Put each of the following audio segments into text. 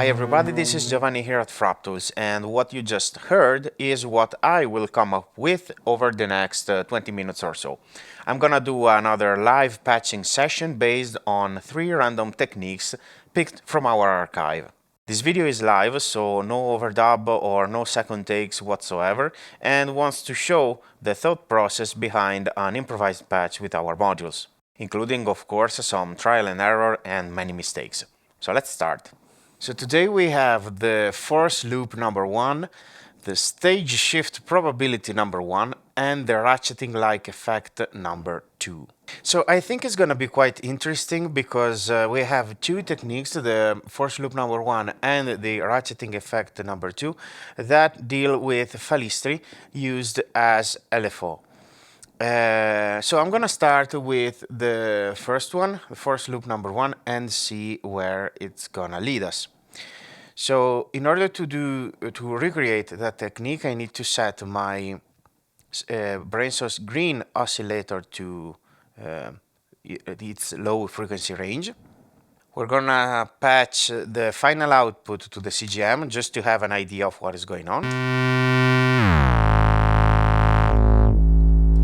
Hi everybody, this is Giovanni here at FrapTools, and what you just heard is what I will come up with over the next 20 minutes or so. I'm gonna do another live patching session based on 3 random techniques picked from our archive. This video is live, so no overdub or no second takes whatsoever, and wants to show the thought process behind an improvised patch with our modules, including of course some trial and error and many mistakes. So let's start. So today we have the force loop number 1, the stage shift probability number 1, and the ratcheting like effect number 2. So I think it's going to be quite interesting because we have 2 techniques, the force loop number 1 and the ratcheting effect number 2, that deal with FALISTRI used as LFO. So I'm gonna start with the first one, the force loop number 1, and see where it's gonna lead us. So in order to recreate that technique, I need to set my brain source green oscillator to its low frequency range. We're gonna patch the final output to the CGM just to have an idea of what is going on.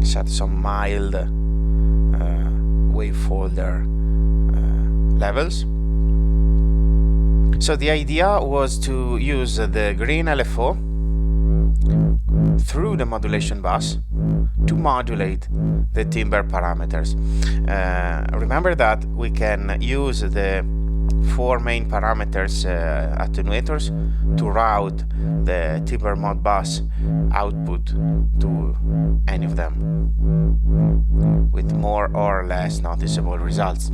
Set some mild wavefolder levels. So the idea was to use the green LFO through the modulation bus to modulate the timbre parameters. Remember that we can use the 4 main parameters attenuators to route the timbre mod bus output to any of them with more or less noticeable results.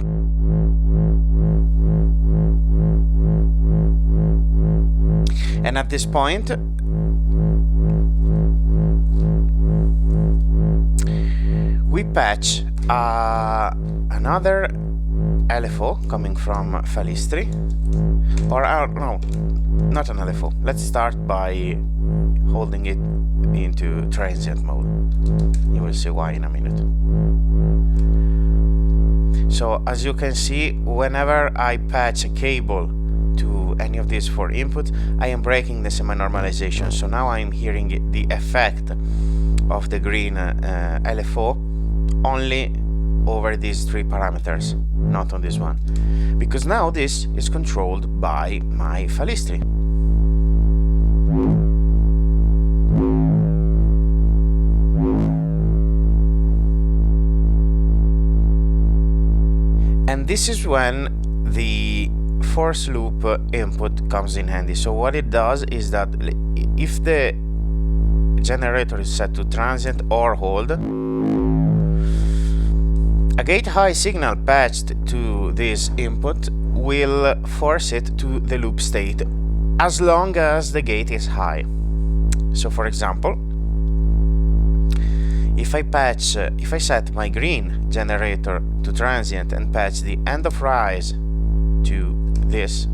And at this point we patch another LFO coming from FALISTRI, or no, not an LFO. Let's start by holding it into transient mode. You will see why in a minute. So as you can see, whenever I patch a cable to any of these 4 inputs, I am breaking the semi-normalization. So now I'm hearing the effect of the green LFO only over these 3 parameters, not on this one, because now this is controlled by my FALISTRI. And this is when the force loop input comes in handy. So what it does is that if the generator is set to transient or hold, a gate high signal patched to this input will force it to the loop state as long as the gate is high. So for example, if I set my green generator to transient and patch the end of rise to this,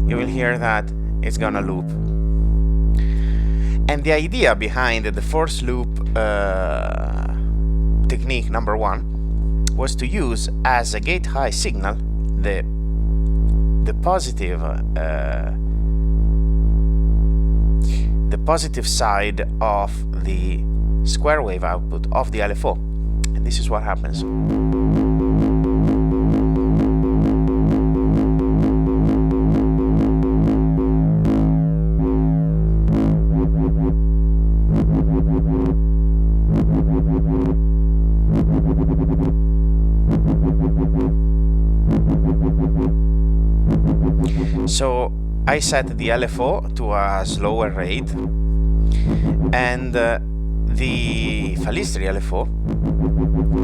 you will hear that it's gonna loop. And the idea behind the force loop technique number 1 was to use as a gate high signal the positive side of the square wave output of the LFO, and this is what happens. So I set the LFO to a slower rate and the FALISTRI LFO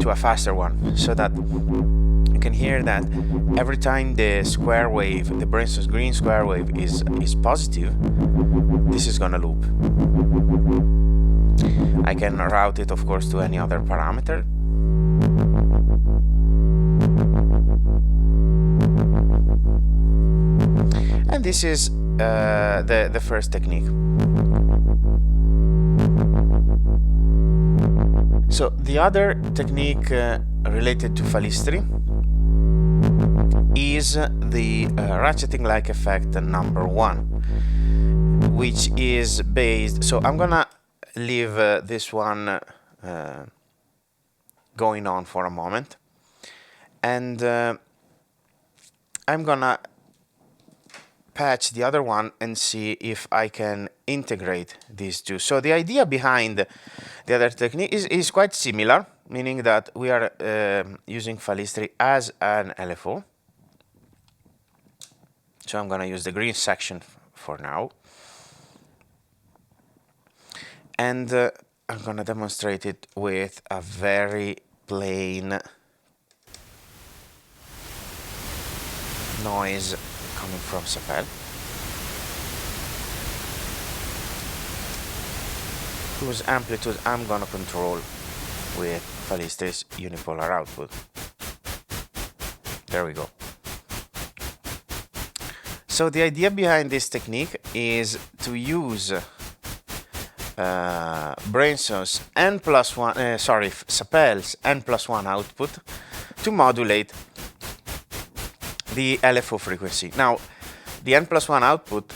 to a faster one, so that you can hear that every time the square wave, the brain source green square wave is positive, this is gonna loop. I can route it of course to any other parameter. And this is the first technique. So the other technique related to FALISTRI is the ratcheting like effect number 1, which is based, so I'm gonna leave this one going on for a moment, and I'm gonna patch the other one and see if I can integrate these two. So the idea behind the other technique is quite similar, meaning that we are using Falistri as an LFO. So I'm gonna use the green section for now. And I'm gonna demonstrate it with a very plain noise coming from Sapel, whose amplitude I'm gonna control with Falistri's unipolar output. There we go. So the idea behind this technique is to use Sapel's N+1 output to modulate the LFO frequency. Now, the N+1 output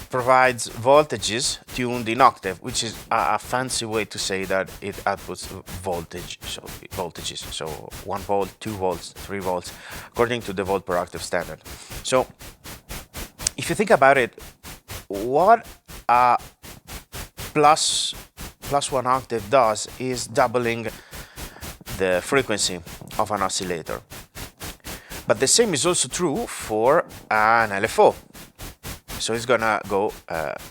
provides voltages tuned in octave, which is a fancy way to say that it outputs voltages. So 1 volt, 2 volts, 3 volts, according to the volt per octave standard. So if you think about it, what a plus 1 octave does is doubling the frequency of an oscillator. But the same is also true for an LFO. So it's gonna go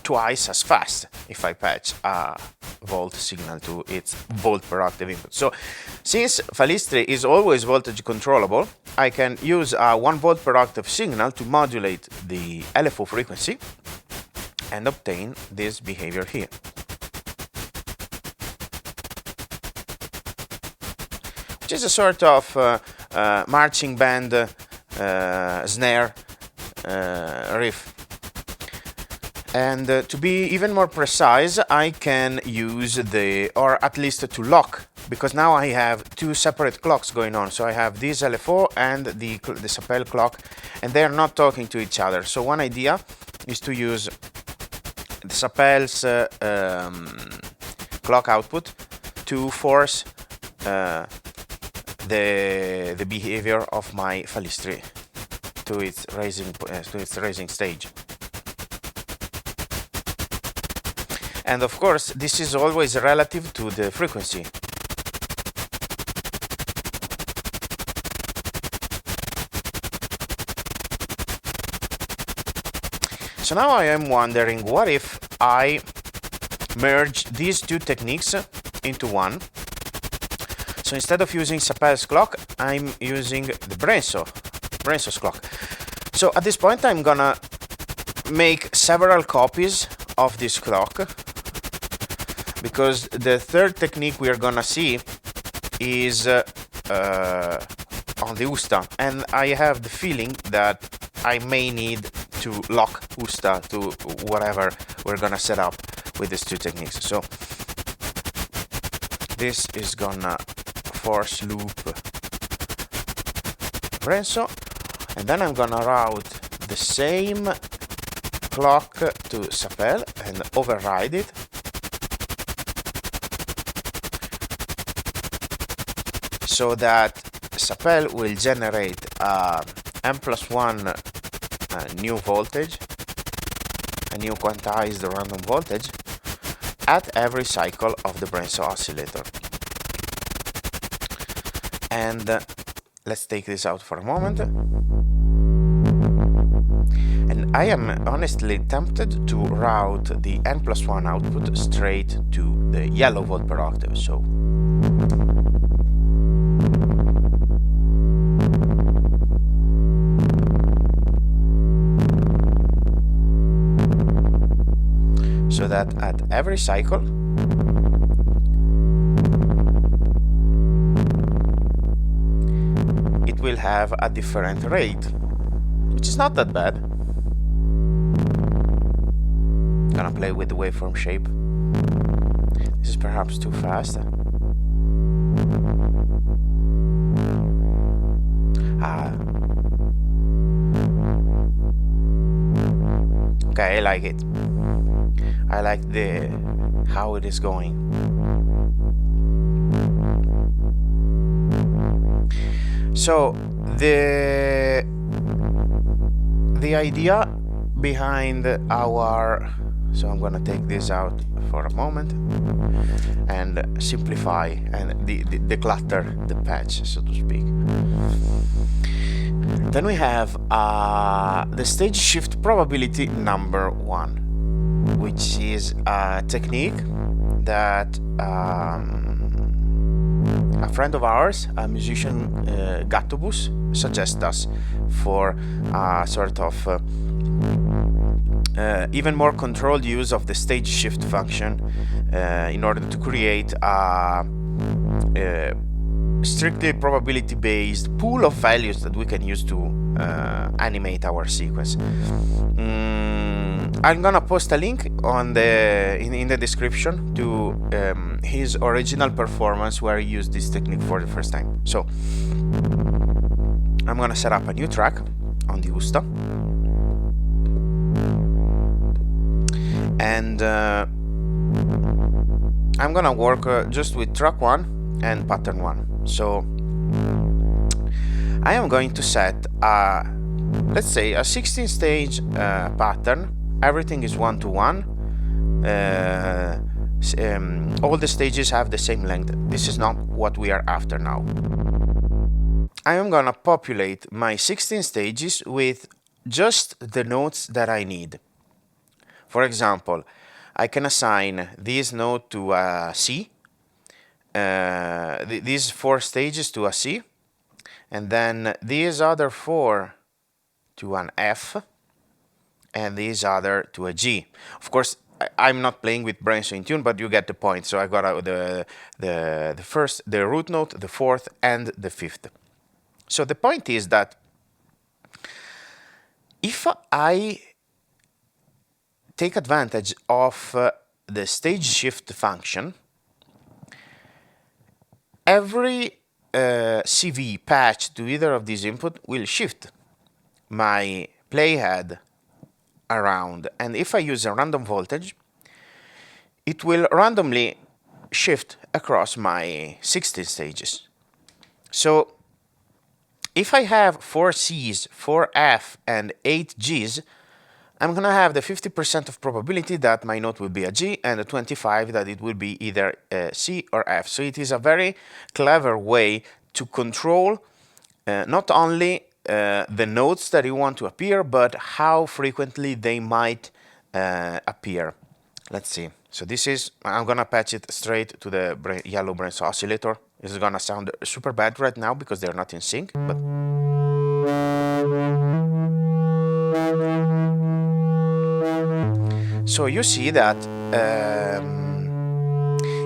twice as fast if I patch a volt signal to its volt per octave input. So since Falistri is always voltage controllable, I can use a 1 volt per octave signal to modulate the LFO frequency and obtain this behavior here. Which is a sort of marching band snare riff. And to be even more precise, I can use or at least to lock, because now I have 2 separate clocks going on. So I have this LFO and the Sapel clock, and they are not talking to each other. So one idea is to use the Sapel's clock output to force the behavior of my Falistri to its raising stage. And of course, this is always relative to the frequency. So now I am wondering, what if I merge these 2 techniques into one? So instead of using Sapel's clock, I'm using the Brenso's clock. So at this point, I'm gonna make several copies of this clock, because the third technique we are gonna see is on the USTA, and I have the feeling that I may need to lock USTA to whatever we're gonna set up with these 2 techniques. So this is gonna force loop Brenso, and then I'm gonna route the same clock to Sapel and override it. So that Sapel will generate M+1 new voltage, a new quantized random voltage, at every cycle of the Brenso oscillator. And let's take this out for a moment. And I am honestly tempted to route the N+1 output straight to the yellow volt per octave. So that at every cycle it will have a different rate, which is not that bad. Gonna play with the waveform shape. This is perhaps too fast. Okay, I like it. I like how it is going. So the idea behind our, so I'm gonna take this out for a moment and simplify and declutter the patch, so to speak. Then we have the stage shift probability number 1, which is a technique that a friend of ours, a musician, Gattobus, suggests us for sort of even more controlled use of the stage shift function in order to create a strictly probability-based pool of values that we can use to animate our sequence. I'm gonna post a link on in the description to his original performance where he used this technique for the first time. So I'm gonna set up a new track on the USTA, and I'm gonna work just with track 1 and pattern 1. So I am going to set let's say a 16 stage pattern. Everything is 1-to-1. All the stages have the same length. This is not what we are after now. I am gonna populate my 16 stages with just the notes that I need. For example, I can assign this note to a C, these 4 stages to a C, and then these other 4 to an F, and these other to a G. Of course, I'm not playing with Brainstorm in tune, but you get the point. So I got the first, the root note, the 4th, and the 5th. So the point is that if I take advantage of the stage shift function, every CV patch to either of these input will shift my playhead around, and if I use a random voltage, it will randomly shift across my 16 stages. So if I have 4 C's, 4 F, and 8 G's, I'm gonna have the 50% of probability that my note will be a G, and the 25 that it will be either C or F. So it is a very clever way to control not only the notes that you want to appear, but how frequently they might appear. Let's see. So this is, I'm gonna patch it straight to the yellow Brainstorm oscillator. This is gonna sound super bad right now because they're not in sync, but so you see that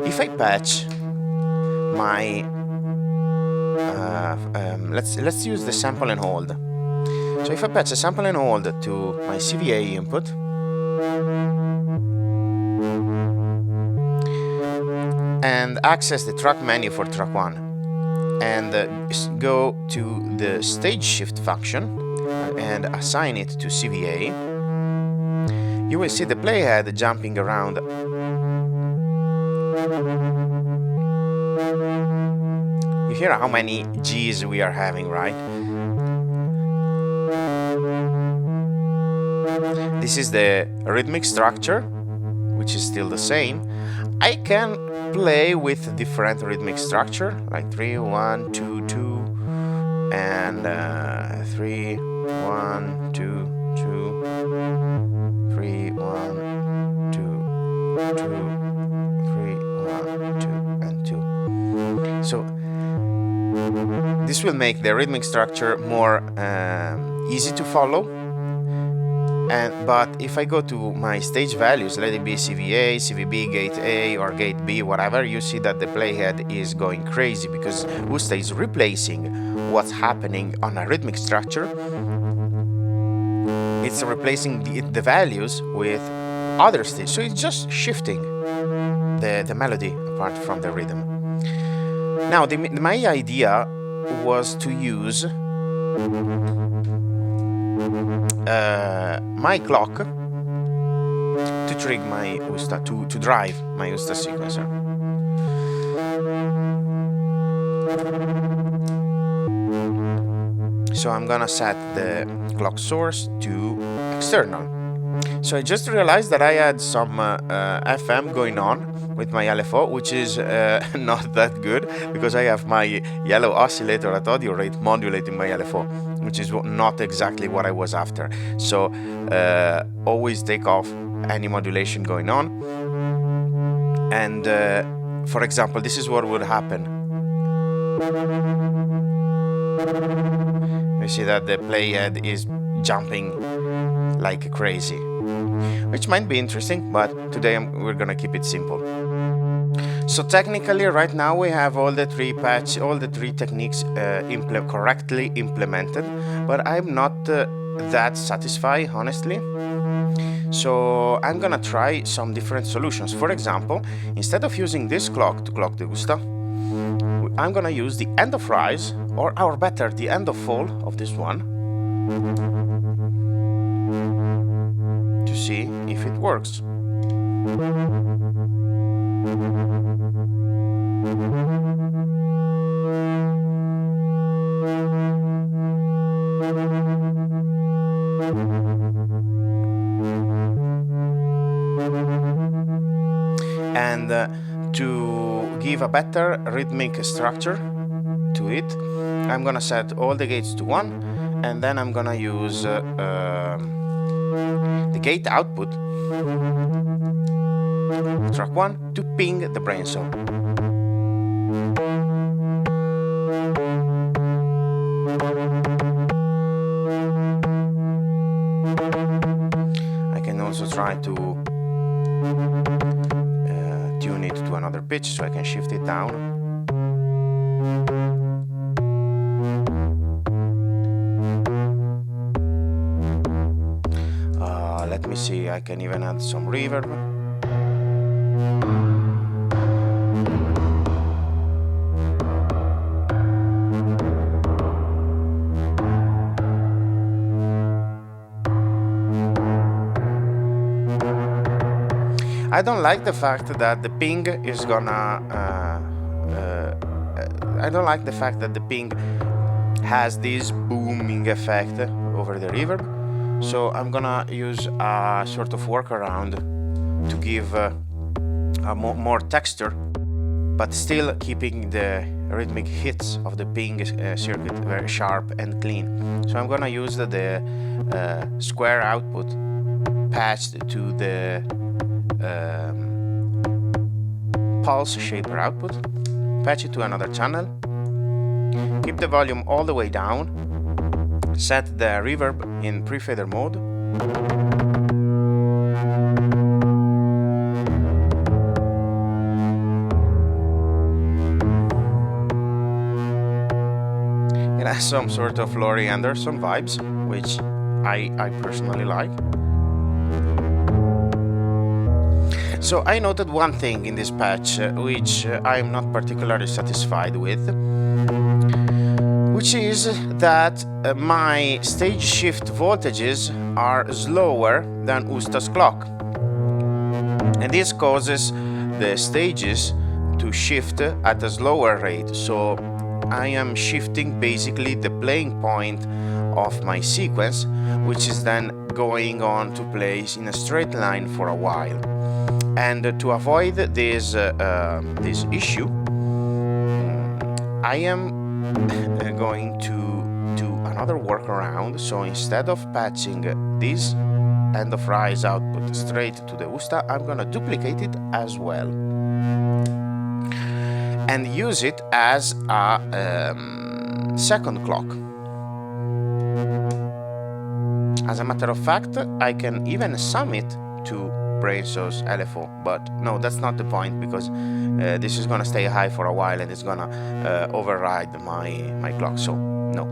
if I patch my let's use the sample and hold. So if I patch a sample and hold to my CVA input, and access the track menu for track 1, and go to the stage shift function and assign it to CVA, you will see the playhead jumping around. You hear how many G's we are having, right? This is the rhythmic structure, which is still the same. I can play with different rhythmic structure, like 3, 1, 2, 2, and 3, 1, 2, 2, 3, 1, 2, 2, 3, 1, 2, and 2. So this will make the rhythmic structure more easy to follow. But if I go to my stage values, let it be CVA, CVB, gate A, or gate B, whatever, you see that the playhead is going crazy because USTA is replacing what's happening on a rhythmic structure. It's replacing the values with other stages, so it's just shifting the melody apart from the rhythm. Now, my idea was to use my clock to trigger my USTA, to drive my USTA sequencer. So I'm gonna set the clock source to external. So I just realized that I had some FM going on with my LFO, which is not that good, because I have my yellow oscillator at audio rate modulating my LFO, which is not exactly what I was after. So always take off any modulation going on. And for example, this is what would happen. You see that the playhead is jumping like crazy, which might be interesting, but today we're gonna keep it simple. So technically right now we have all the three techniques correctly implemented, but I'm not that satisfied, honestly. So I'm gonna try some different solutions. For example, instead of using this clock to clock the USTA, I'm gonna use the end of rise, or better, the end of fall of this one, to see if it works. And to give a better rhythmic structure to it, I'm gonna set all the gates to 1, and then I'm gonna use the gate output, track 1, to ping the brainstorm. I can also try to tune it to another pitch, so I can shift it down. Let me see, I can even add some reverb. I don't like the fact that the ping is gonna I don't like the fact that the ping has this booming effect over the reverb. So I'm gonna use a sort of workaround to give a more texture, but still keeping the rhythmic hits of the ping circuit very sharp and clean. So I'm gonna use the square output patched to the pulse shaper output, patch it to another channel, keep the volume all the way down, set the reverb in pre-fader mode, it has some sort of Laurie Anderson vibes, which I personally like. So I noted one thing in this patch which I'm not particularly satisfied with, which is that my stage shift voltages are slower than USTA's clock, and this causes the stages to shift at a slower rate. So I am shifting basically the playing point of my sequence, which is then going on to play in a straight line for a while. And to avoid this issue, I am going to do another workaround. So instead of patching this end of rise output straight to the USTA, I'm gonna duplicate it as well and use it as a second clock. As a matter of fact, I can even sum it to Brainstorm's LFO, but no, that's not the point, because this is gonna stay high for a while and it's gonna override my clock, so no.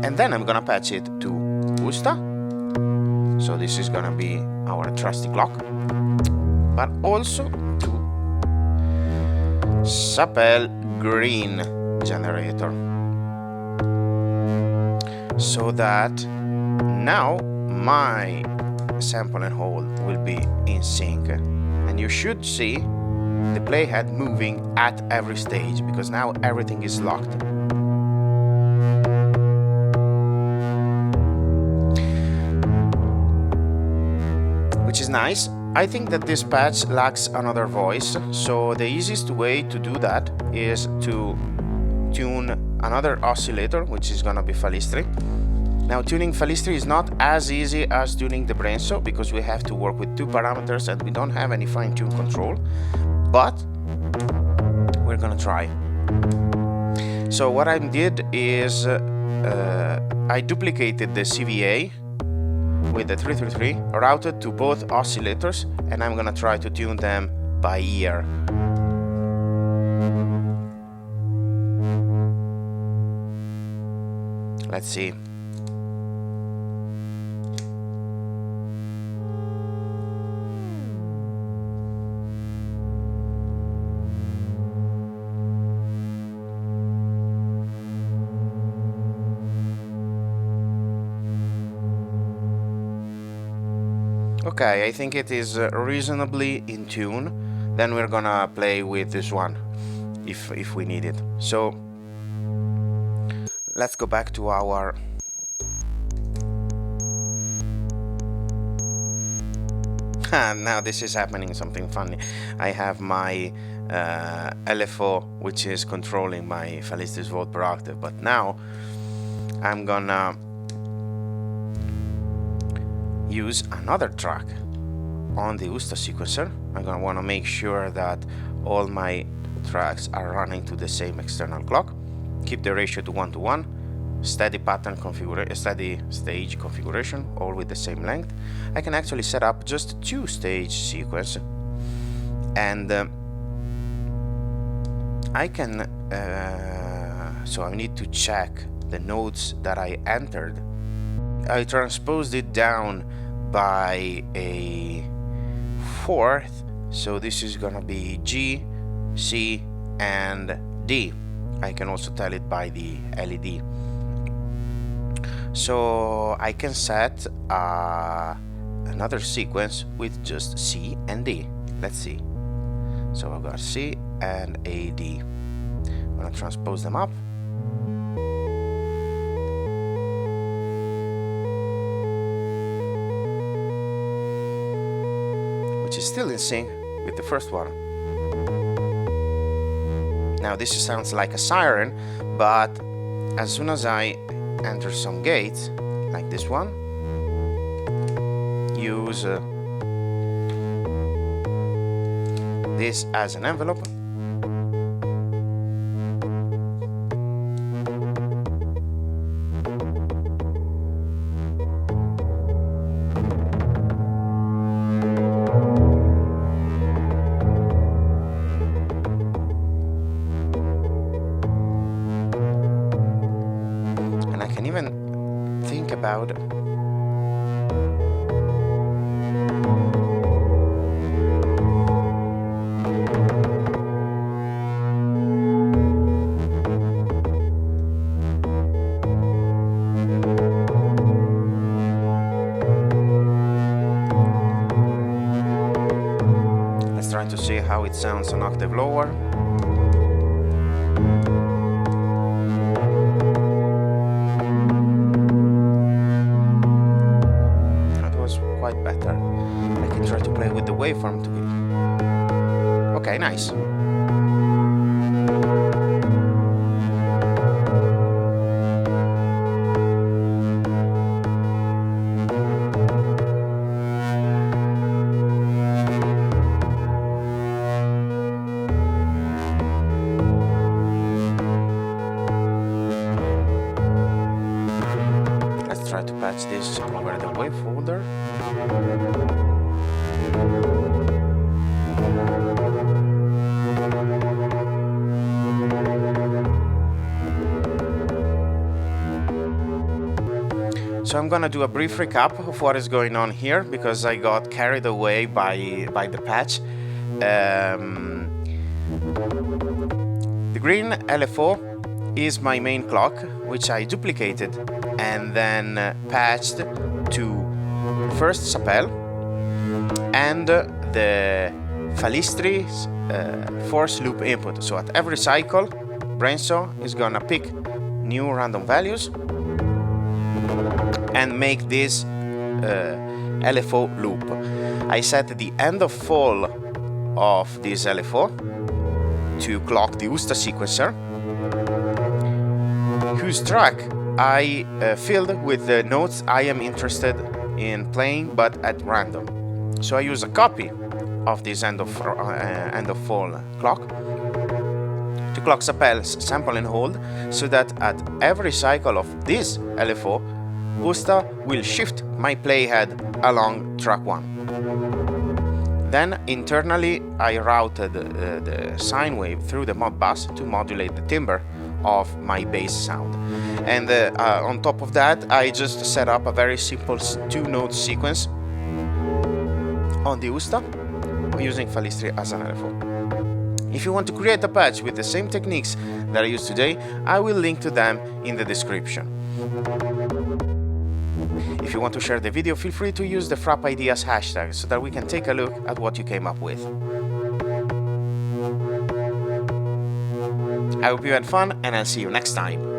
And then I'm gonna patch it to USTA, so this is gonna be our trusty clock, but also to Sapel Green generator, so that now my sample and hold will be in sync, and you should see the playhead moving at every stage, because now everything is locked. Which is nice. I think that this patch lacks another voice, so the easiest way to do that is to tune another oscillator, which is gonna be Falistri. Now, tuning Falistri is not as easy as tuning the Brenso, because we have to work with two parameters and we don't have any fine-tune control, but we're gonna try. So what I did is I duplicated the CVA with the 333, routed to both oscillators, and I'm gonna try to tune them by ear. Let's see. Okay, I think it is reasonably in tune. Then we're gonna play with this one if we need it. So let's go back to our now this is happening something funny. I have my LFO, which is controlling my Falistri's volt per octave, but now I'm gonna use another track on the USTA sequencer. I'm gonna want to make sure that all my tracks are running to the same external clock. Keep the ratio to 1:1. Steady pattern configuration, steady stage configuration, all with the same length. I can actually set up just 2-stage sequence, and I can. So I need to check the notes that I entered. I transposed it down by a fourth, so this is gonna be G, C, and D. I can also tell it by the LED. So I can set another sequence with just C and D. Let's see. So I've got C and a D. I'm gonna transpose them up. Which is still in sync with the first one. Now this sounds like a siren, but as soon as I enter some gates, like this one, use this as an envelope, about let's try to see how it sounds an octave lower. Better. I can try to play with the waveform to be. Okay, nice. Let's try to patch this over the wave folder. So I'm gonna do a brief recap of what is going on here, because I got carried away by the patch. The green LFO is my main clock, which I duplicated and then patched to first sapel and the FALISTRI's force loop input. So at every cycle, Brainsaw is gonna pick new random values and make this LFO loop. I set the end of fall of this LFO to clock the USTA sequencer, whose track I filled with the notes I am interested in playing, but at random. So I use a copy of this end of fall clock to clock sapels, sample and hold, so that at every cycle of this LFO, USTA will shift my playhead along track 1. Then internally I routed the sine wave through the mod bus to modulate the timbre of my bass sound. And on top of that, I just set up a very simple 2-note sequence on the USTA using FALISTRI as an LFO. If you want to create a patch with the same techniques that I use today, I will link to them in the description. If you want to share the video, feel free to use the Frapp Ideas hashtag so that we can take a look at what you came up with. I hope you had fun, and I'll see you next time.